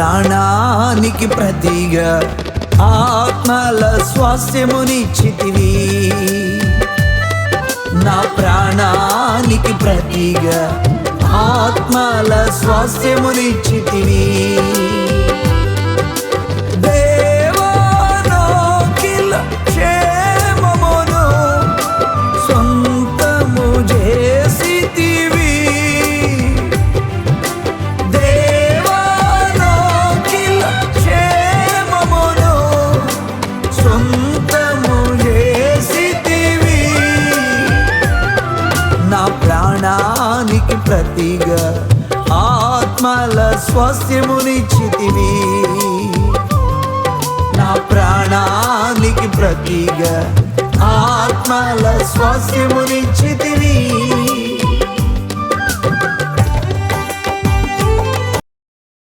ప్రాణానికి ప్రతిగా ఆత్మల స్వాస్థ్యమునిచ్చితివి. నా ప్రాణానికి ప్రతిగా ఆత్మల స్వాస్థ్యమునిచ్చితివి. ప్రాణానికి ప్రతిగా ఆత్మల స్వాస్థ్యమునిచ్చితివి. నా ప్రాణానికి ప్రతిగా ఆత్మల స్వాస్థ్యమునిచ్చితివి.